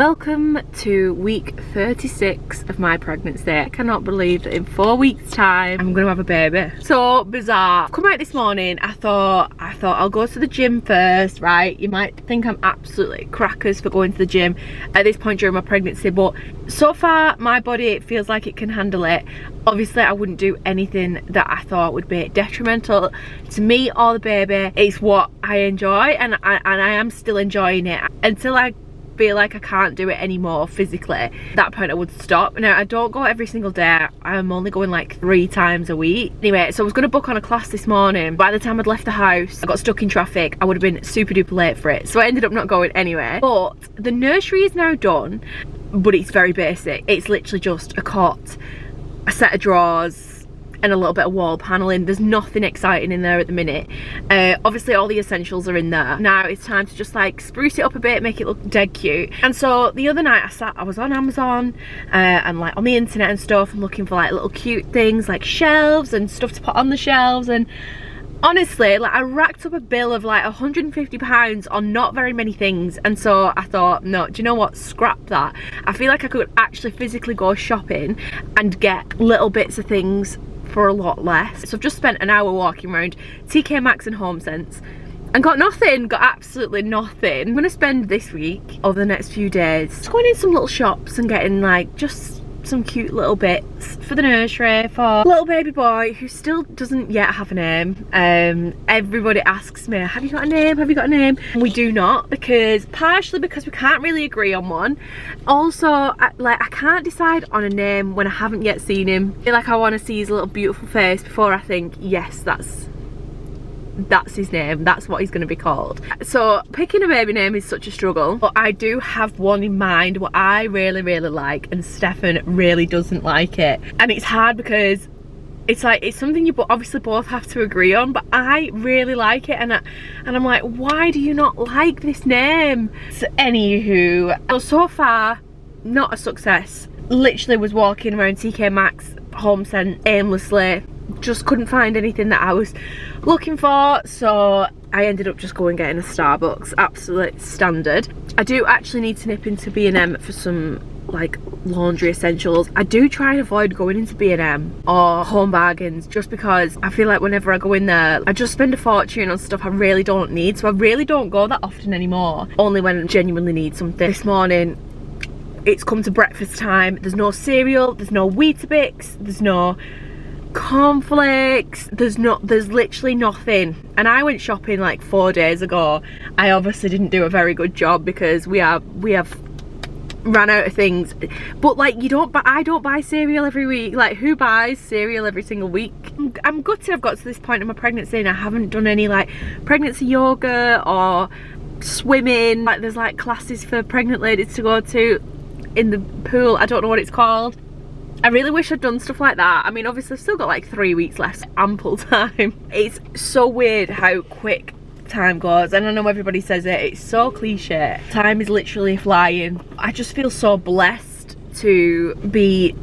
Welcome to week 36 of my pregnancy. I cannot believe that in 4 weeks time I'm going to have a baby. So bizarre. Come out this morning, I thought I'll go to the gym first, right? You might think I'm absolutely crackers for going to the gym at this point during my pregnancy, but so far my body feels like it can handle it. Obviously I wouldn't do anything that I thought would be detrimental to me or the baby. It's what I enjoy, and I am still enjoying it until I feel like I can't do it anymore physically. At that point I would stop. Now I don't go every single day, I'm only going like 3 times a week. Anyway, so I was going to book on a class this morning. By the time I'd left the house I got stuck in traffic. I would have been super duper late for it, so I ended up not going anyway. But the nursery is now done, but it's very basic. It's literally just a cot, a set of drawers and a little bit of wall paneling. There's nothing exciting in there at the minute. Obviously all the essentials are in there. Now it's time to just like spruce it up a bit, make it look dead cute. And so the other night I was on Amazon and like on the internet and stuff, and looking for like little cute things like shelves and stuff to put on the shelves, and honestly, like I racked up a bill of like £150 on not very many things. And so I thought, no, do you know what, scrap that. I feel like I could actually physically go shopping and get little bits of things for a lot less. So I've just spent an hour walking around TK Maxx and HomeSense and got nothing, got absolutely nothing. I'm gonna spend this week, over the next few days, just going in some little shops and getting like just some cute little bits for the nursery for little baby boy who still doesn't yet have a name. Everybody asks me, have you got a name, have you got a name? And we do not, partially because we can't really agree on one. Also, I can't decide on a name when I haven't yet seen him. I feel like I want to see his little beautiful face before I think, yes, that's his name, that's what he's going to be called. So picking a baby name is such a struggle, but I do have one in mind what I really like, and Stefan really doesn't like it. And it's hard because it's like, it's something you obviously both have to agree on, but I really like it, and I'm like, why do you not like this name? So anywho, so far not a success. Literally was walking around TK Maxx, HomeSense aimlessly, just couldn't find anything that I was looking for, so I ended up just going getting a Starbucks, absolute standard. I do actually need to nip into B&M for some like laundry essentials. I do try and avoid going into B&M or Home Bargains just because I feel like whenever I go in there I just spend a fortune on stuff I really don't need, so I really don't go that often anymore, only when I genuinely need something. This morning it's come to breakfast time, there's no cereal, there's no Weetabix, there's no cornflakes, there's literally nothing. And I went shopping like 4 days ago. I obviously didn't do a very good job because we have ran out of things. But like, I don't buy cereal every week. Like, who buys cereal every single week? I'm gutted I've got to this point in my pregnancy and I haven't done any like pregnancy yoga or swimming. Like, there's like classes for pregnant ladies to go to in the pool, I don't know what it's called. I really wish I'd done stuff like that. I mean, obviously I've still got like 3 weeks left, ample time. It's so weird how quick time goes, and I know everybody says it, it's so cliche. Time is literally flying. I just feel so blessed to be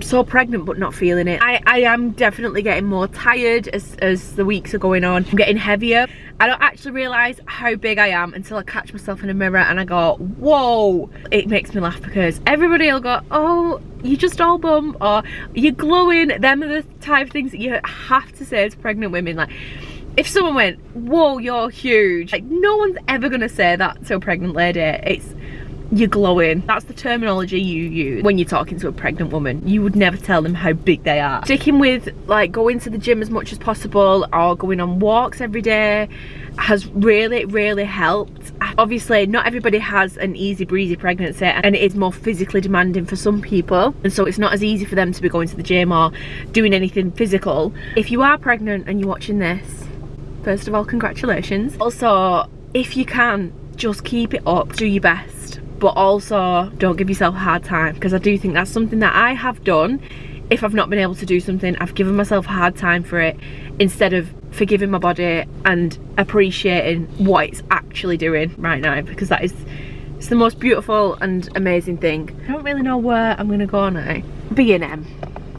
so pregnant but not feeling it. I am definitely getting more tired as the weeks are going on. I'm getting heavier. I don't actually realise how big I am until I catch myself in a mirror and I go, whoa. It makes me laugh because everybody will go, oh, you just all bump, or you're glowing. Them are the type of things that you have to say to pregnant women. Like, if someone went, whoa, you're huge, like, no one's ever gonna say that to a pregnant lady. It's, you're glowing. That's the terminology you use when you're talking to a pregnant woman. You would never tell them how big they are. Sticking with like going to the gym as much as possible or going on walks every day has really helped. Obviously not everybody has an easy breezy pregnancy, and it is more physically demanding for some people, and so it's not as easy for them to be going to the gym or doing anything physical. If you are pregnant and you're watching this, first of all, congratulations. Also, if you can, just keep it up, do your best, but also don't give yourself a hard time, because I do think that's something that I have done. If I've not been able to do something, I've given myself a hard time for it instead of forgiving my body and appreciating what it's actually doing right now, because it's the most beautiful and amazing thing. I don't really know where I'm gonna go now. B&M.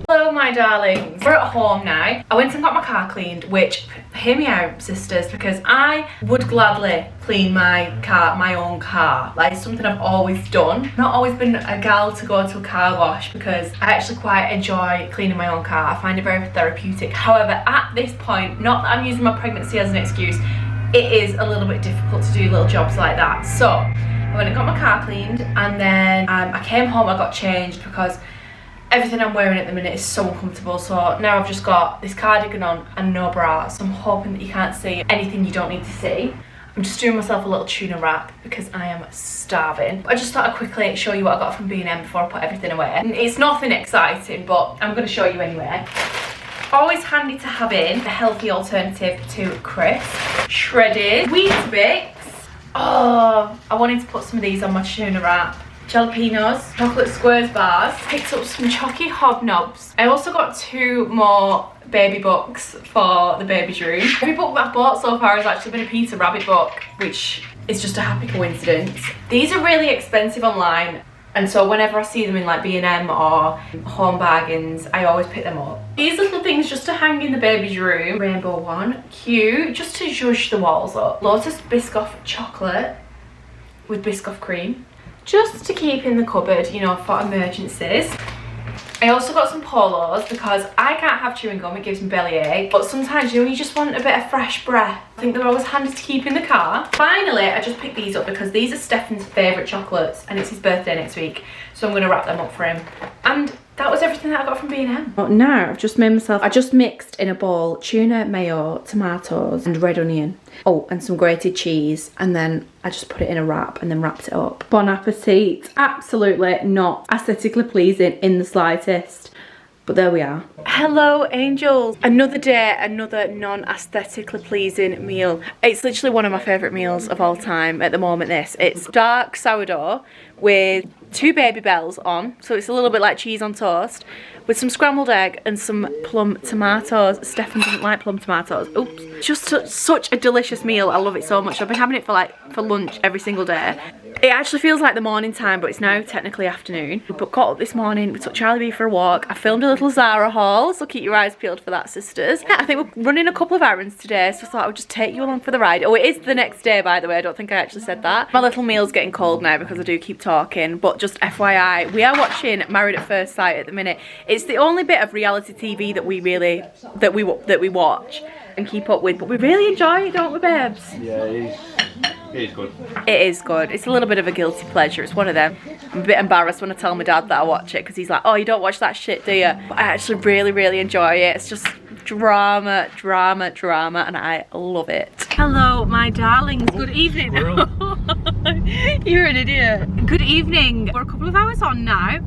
Hello. Hello my darlings, we're at home now. I went and got my car cleaned, which, hear me out sisters, because I would gladly clean my car, my own car. Like, it's something I've always done. Not always been a gal to go to a car wash because I actually quite enjoy cleaning my own car. I find it very therapeutic. However, at this point, not that I'm using my pregnancy as an excuse, it is a little bit difficult to do little jobs like that. So I went and got my car cleaned, and then I came home, I got changed because everything I'm wearing at the minute is so uncomfortable. So now I've just got this cardigan on and no bra, so I'm hoping that you can't see anything you don't need to see. I'm just doing myself a little tuna wrap because I am starving. I just thought I'd quickly show you what I got from B&M before I put everything away. And it's nothing exciting, but I'm going to show you anyway. Always handy to have in a healthy alternative to crisp. Shredded Weetabix. Oh, I wanted to put some of these on my tuna wrap. Jalapenos, chocolate squares bars, picked up some Chocky Hobnobs. I also got 2 more baby books for the baby's room. Every book that I've bought so far has actually been a Peter Rabbit book, which is just a happy coincidence. These are really expensive online, and so whenever I see them in like B&M or Home Bargains, I always pick them up. These little things just to hang in the baby's room. Rainbow one, cute, just to zhuzh the walls up. Lotus Biscoff chocolate with Biscoff cream, just to keep in the cupboard, you know, for emergencies. I also got some polos because I can't have chewing gum, it gives me bellyache, but sometimes you just want a bit of fresh breath. I think they're always handy to keep in the car. Finally, I just picked these up because these are Stefan's favourite chocolates and it's his birthday next week, so I'm going to wrap them up for him. And that was everything that I got from B&M. Now I've just made myself, I just mixed in a bowl tuna, mayo, tomatoes and red onion. Oh, and some grated cheese, and then I just put it in a wrap and then wrapped it up. Bon appetit. Absolutely not aesthetically pleasing in the slightest, but there we are. Hello angels. Another day, another non-aesthetically pleasing meal. It's literally one of my favourite meals of all time at the moment, this. It's dark sourdough with 2 baby bells on, so it's a little bit like cheese on toast, with some scrambled egg and some plum tomatoes. Stefan doesn't like plum tomatoes. Oops. Just such a delicious meal. I love it so much. I've been having it for lunch every single day. It actually feels like the morning time, but it's now technically afternoon. We got up this morning, we took Charlie B for a walk. I filmed a little Zara haul, so keep your eyes peeled for that, sisters. Yeah, I think we're running a couple of errands today, so I thought I would just take you along for the ride. Oh, it is the next day, by the way. I don't think I actually said that. My little meal's getting cold now because I do keep talking, but just FYI, we are watching Married at First Sight at the minute. It's the only bit of reality TV that we watch and keep up with, but we really enjoy it, don't we, babes? Yeah, it is good. It is good. It's a little bit of a guilty pleasure. It's one of them. I'm a bit embarrassed when I tell my dad that I watch it because he's like, oh, you don't watch that shit, do you? But I actually really enjoy it. It's just drama, and I love it. Hello, my darlings. Good evening. You're an idiot. Good evening. We're a couple of hours on now.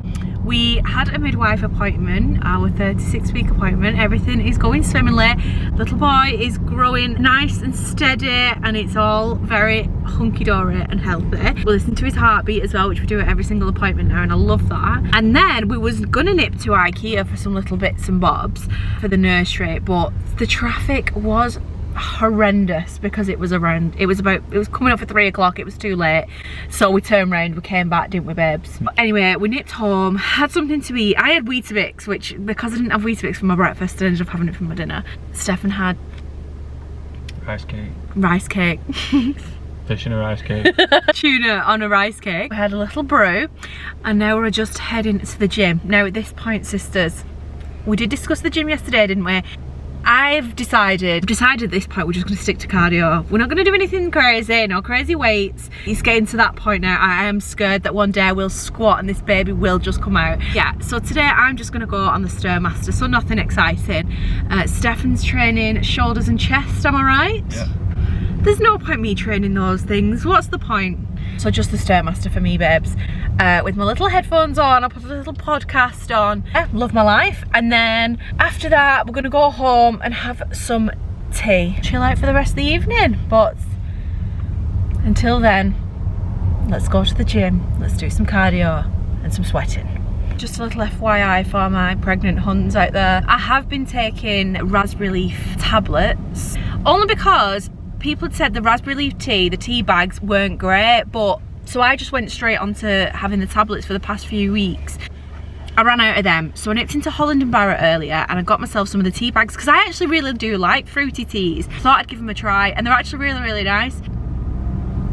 We had a midwife appointment, our 36-week appointment. Everything is going swimmingly. Little boy is growing nice and steady, and it's all very hunky-dory and healthy. We listen to his heartbeat as well, which we do at every single appointment now, and I love that. And then we was gonna nip to IKEA for some little bits and bobs for the nursery, but the traffic was horrendous because it was coming up for 3 o'clock. It was too late, so we turned around, we came back, didn't we, babes? But anyway, we nipped home, had something to eat. I had Weetabix, which, because I didn't have Weetabix for my breakfast, I ended up having it for my dinner. Stefan had rice cake Fish in a rice cake. Tuna on a rice cake. We had a little brew, and now we're just heading to the gym. Now at this point, sisters, we did discuss the gym yesterday, didn't we? I've decided at this point we're just going to stick to cardio. We're not going to do anything crazy, no crazy weights. It's getting to that point now. I am scared that one day I will squat and this baby will just come out. Yeah, so today I'm just going to go on the Stairmaster, so nothing exciting. Stefan's training shoulders and chest, am I right? Yeah. There's no point me training those things. What's the point? So just the Stairmaster for me, babes. With my little headphones on, I'll put a little podcast on. Yeah, love my life. And then after that, we're gonna go home and have some tea. Chill out for the rest of the evening. But until then, let's go to the gym. Let's do some cardio and some sweating. Just a little FYI for my pregnant huns out there. I have been taking raspberry leaf tablets, only because people had said the raspberry leaf tea, the tea bags weren't great, but so I just went straight on to having the tablets for the past few weeks. I ran out of them, so I nipped into Holland & Barrett earlier and I got myself some of the tea bags because I actually really do like fruity teas. Thought I'd give them a try and they're actually really nice.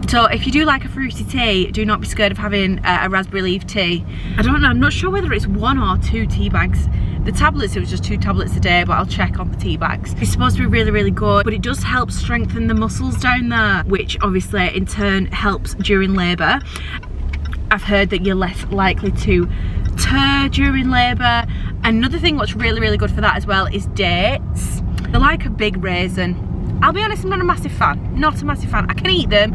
So if you do like a fruity tea, do not be scared of having a raspberry leaf tea. I don't know, I'm not sure whether it's 1 or 2 tea bags. The tablets, it was just 2 tablets a day, but I'll check on the tea bags. It's supposed to be really good, but it does help strengthen the muscles down there, which obviously in turn helps during labour. I've heard that you're less likely to tear during labour. Another thing what's really good for that as well is dates. They're like a big raisin. I'll be honest, I'm not a massive fan. Not a massive fan. I can eat them,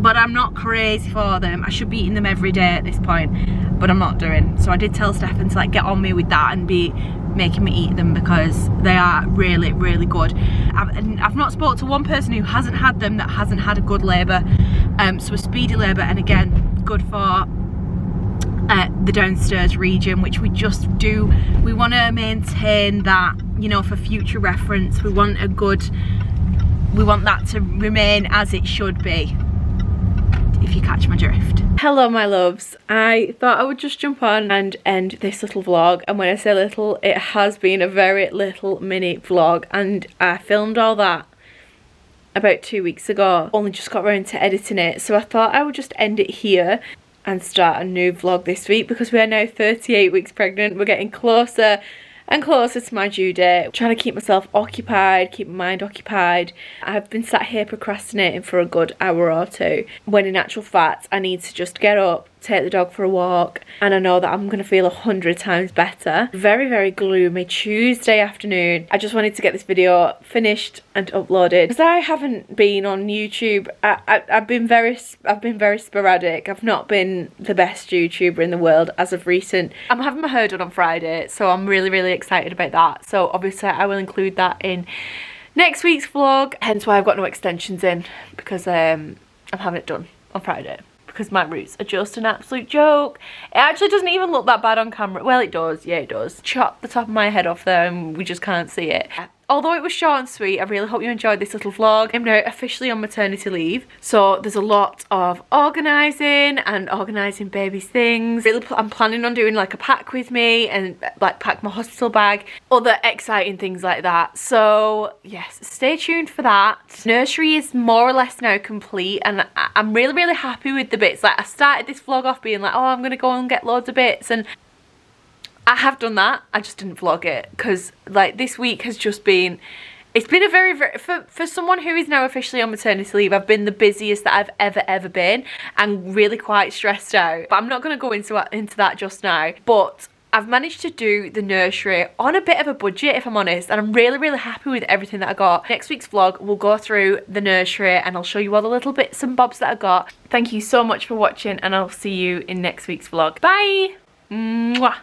but I'm not crazy for them. I should be eating them every day at this point, but I'm not doing. So I did tell Stefan to like get on me with that and be making me eat them because they are really good. I've not spoke to one person who hasn't had them that hasn't had a good labour. So a speedy labour, and again, good for the downstairs region, which we just do. We want to maintain that, you know, for future reference. We want that to remain as it should be, if you catch my drift. Hello my loves, I thought I would just jump on and end this little vlog, and when I say little, it has been a very little mini vlog, and I filmed all that about 2 weeks ago. Only just got around to editing it, so I thought I would just end it here and start a new vlog this week because we are now 38 weeks pregnant. We're getting closer and closer to my due date. I'm trying to keep myself occupied, keep my mind occupied. I've been sat here procrastinating for a good hour or two, when in actual fact I need to just get up, take the dog for a walk, and I know that I'm going to feel 100 times better. Very gloomy Tuesday afternoon. I just wanted to get this video finished and uploaded because I haven't been on YouTube. I've been very sporadic. I've not been the best YouTuber in the world as of recent. I'm having my hair done on Friday, so I'm really excited about that. So obviously I will include that in next week's vlog, hence why I've got no extensions in, because I'm having it done on Friday. Because my roots are just an absolute joke. It actually doesn't even look that bad on camera. Well, it does. Yeah, it does. Chop the top of my head off there and we just can't see it. Although it was short and sweet, I really hope you enjoyed this little vlog. I'm now officially on maternity leave, so there's a lot of organising and organising baby's things. Really, I'm planning on doing like a pack with me and like pack my hospital bag, other exciting things like that. So yes, stay tuned for that. Nursery is more or less now complete, and I'm really happy with the bits. Like I started this vlog off being like, oh, I'm gonna go and get loads of bits, and I have done that. I just didn't vlog it because like this week has just been, it's been a very for someone who is now officially on maternity leave, I've been the busiest that I've ever been, and really quite stressed out. But I'm not going to go into that just now. But I've managed to do the nursery on a bit of a budget, if I'm honest, and I'm really happy with everything that I got. Next week's vlog, we'll go through the nursery and I'll show you all the little bits and bobs that I got. Thank you so much for watching, and I'll see you in next week's vlog. Bye! Mwah!